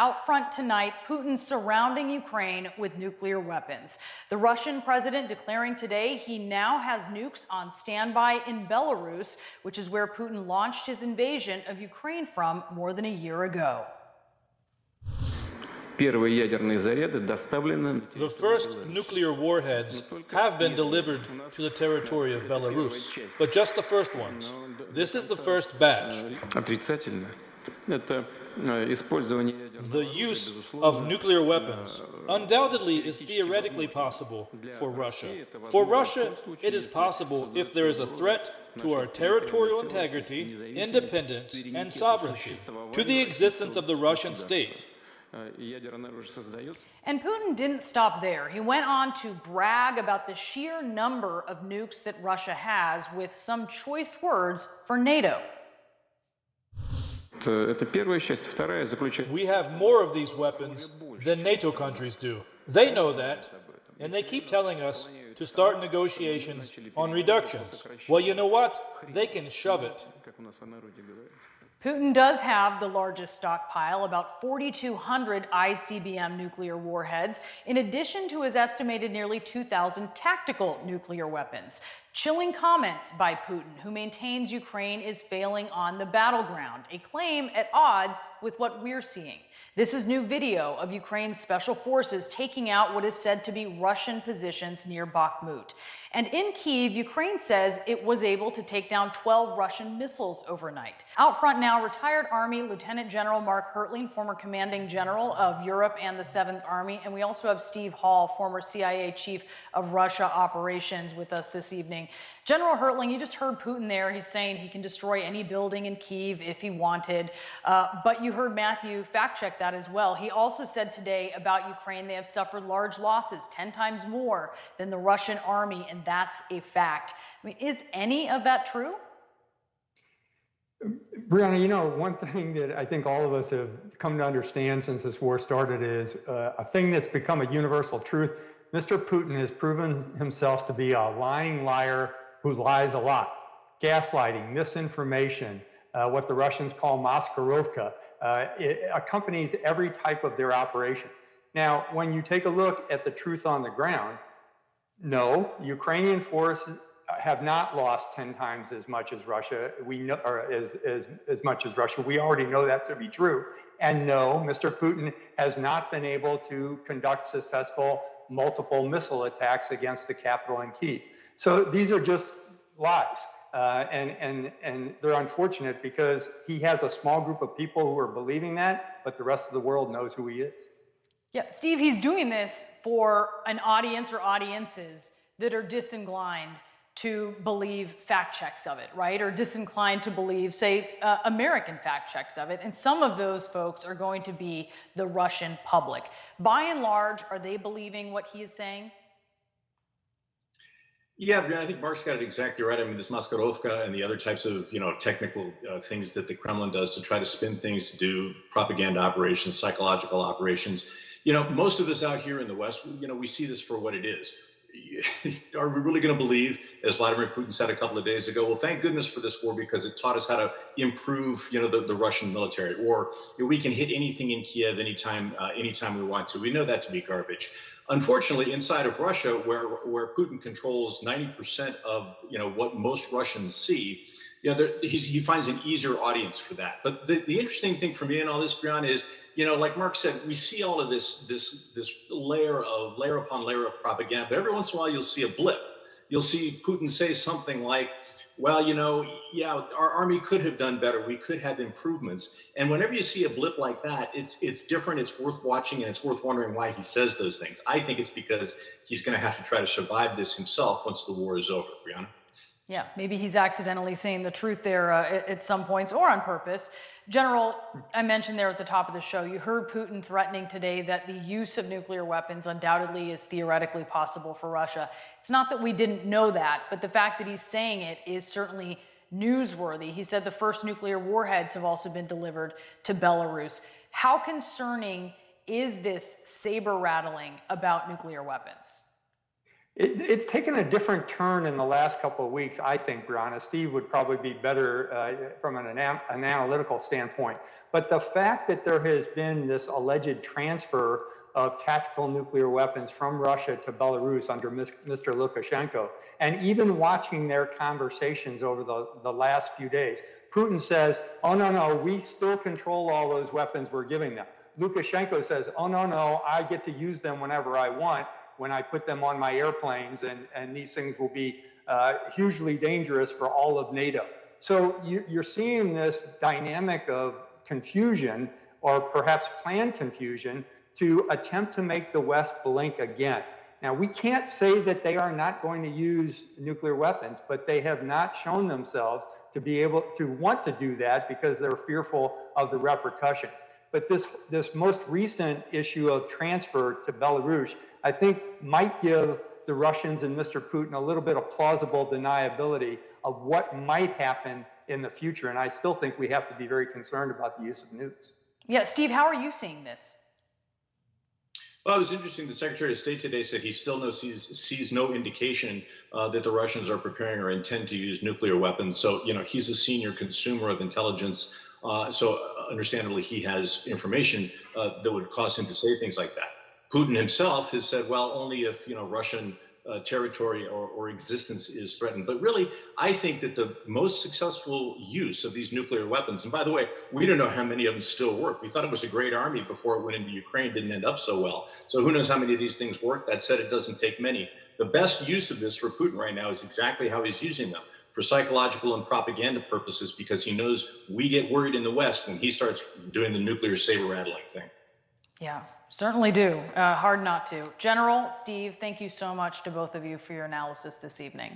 Out front tonight, Putin surrounding Ukraine with nuclear weapons. The Russian president declaring today he now has nukes on standby in Belarus, which is where Putin launched his invasion of Ukraine from more than a year ago. The first nuclear warheads have been delivered to the territory of Belarus, but just the first ones. This is the first batch. The use of nuclear weapons undoubtedly is theoretically possible for Russia. For Russia, it is possible if there is a threat to our territorial integrity, independence, and sovereignty, to the existence of the Russian state. And Putin didn't stop there. He went on to brag about the sheer number of nukes that Russia has with some choice words for NATO. We have more of these weapons than NATO countries do. They know that, and they keep telling us to start negotiations on reductions. Well, you know what? They can shove it. Putin does have the largest stockpile, about 4,200 ICBM nuclear warheads, in addition to his estimated nearly 2,000 tactical nuclear weapons. Chilling comments by Putin, who maintains Ukraine is failing on the battleground, a claim at odds with what we're seeing. This is new video of Ukraine's special forces taking out what is said to be Russian positions near Bakhmut. And in Kyiv, Ukraine says it was able to take down 12 Russian missiles overnight. Out front now, retired Army Lieutenant General Mark Hertling, former commanding general of Europe and the 7th Army. And we also have Steve Hall, former CIA chief of Russia operations, with us this evening. General Hertling, you just heard Putin there. He's saying he can destroy any building in Kyiv if he wanted. But you heard Matthew fact-check that as well. He also said today about Ukraine they have suffered large losses, 10 times more than the Russian army, and that's a fact. I mean, is any of that true? Brianna, you know, one thing that I think all of us have come to understand since this war started is a thing that's become a universal truth. Mr. Putin has proven himself to be a lying liar who lies a lot. Gaslighting, misinformation, what the Russians call maskirovka, it accompanies every type of their operation. Now, when you take a look at the truth on the ground, no, Ukrainian forces have not lost 10 times as much as Russia. We know, or as much as Russia. We already know that to be true. And no, Mr. Putin has not been able to conduct successful multiple missile attacks against the capital in Kyiv. So these are just lies. And they're unfortunate because he has a small group of people who are believing that, but the rest of the world knows who he is. Yeah, Steve, he's doing this for an audience or audiences that are disinclined to believe fact checks of it, right? Or disinclined to believe, say, American fact checks of it. And some of those folks are going to be the Russian public. By and large, are they believing what he is saying? Yeah, I think Mark's got it exactly right. I mean, this maskirovka and the other types of, technical things that the Kremlin does to try to spin things, to do propaganda operations, psychological operations. Most of us out here in the West, we see this for what it is. Are we really going to believe, as Vladimir Putin said a couple of days ago, well, thank goodness for this war because it taught us how to improve, the Russian military, or we can hit anything in Kiev anytime we want to. We know that to be garbage. Unfortunately, inside of Russia, where Putin controls 90% of what most Russians see, he finds an easier audience for that. But the interesting thing for me in all this, Brianna, is like Mark said, we see all of this layer upon layer of propaganda. But every once in a while, you'll see a blip. You'll see Putin say something like, well, our army could have done better. We could have improvements. And whenever you see a blip like that, it's different. It's worth watching, and it's worth wondering why he says those things. I think it's because he's going to have to try to survive this himself once the war is over, Brianna. Yeah, maybe he's accidentally saying the truth there at some points, or on purpose. General, I mentioned there at the top of the show, you heard Putin threatening today that the use of nuclear weapons undoubtedly is theoretically possible for Russia. It's not that we didn't know that, but the fact that he's saying it is certainly newsworthy. He said the first nuclear warheads have also been delivered to Belarus. How concerning is this saber rattling about nuclear weapons? It's taken a different turn in the last couple of weeks, I think, Brianna. Steve would probably be better from an analytical standpoint. But the fact that there has been this alleged transfer of tactical nuclear weapons from Russia to Belarus under Mr. Lukashenko, and even watching their conversations over the last few days, Putin says, oh, no, we still control all those weapons we're giving them. Lukashenko says, oh, no, I get to use them whenever I want, when I put them on my airplanes, and these things will be hugely dangerous for all of NATO. So you're seeing this dynamic of confusion, or perhaps planned confusion, to attempt to make the West blink again. Now, we can't say that they are not going to use nuclear weapons, but they have not shown themselves to be able to want to do that because they're fearful of the repercussions. But this most recent issue of transfer to Belarus, I think, might give the Russians and Mr. Putin a little bit of plausible deniability of what might happen in the future. And I still think we have to be very concerned about the use of nukes. Yeah, Steve, how are you seeing this? Well, it was interesting. The Secretary of State today said he still sees no indication that the Russians are preparing or intend to use nuclear weapons. So, he's a senior consumer of intelligence. So understandably, he has information that would cause him to say things like that. Putin himself has said, well, only if, Russian territory or existence is threatened. But really, I think that the most successful use of these nuclear weapons, and by the way, we don't know how many of them still work. We thought it was a great army before it went into Ukraine, didn't end up so well. So who knows how many of these things work? That said, it doesn't take many. The best use of this for Putin right now is exactly how he's using them, for psychological and propaganda purposes, because he knows we get worried in the West when he starts doing the nuclear saber rattling thing. Yeah, certainly do. Hard not to. General, Steve, thank you so much to both of you for your analysis this evening.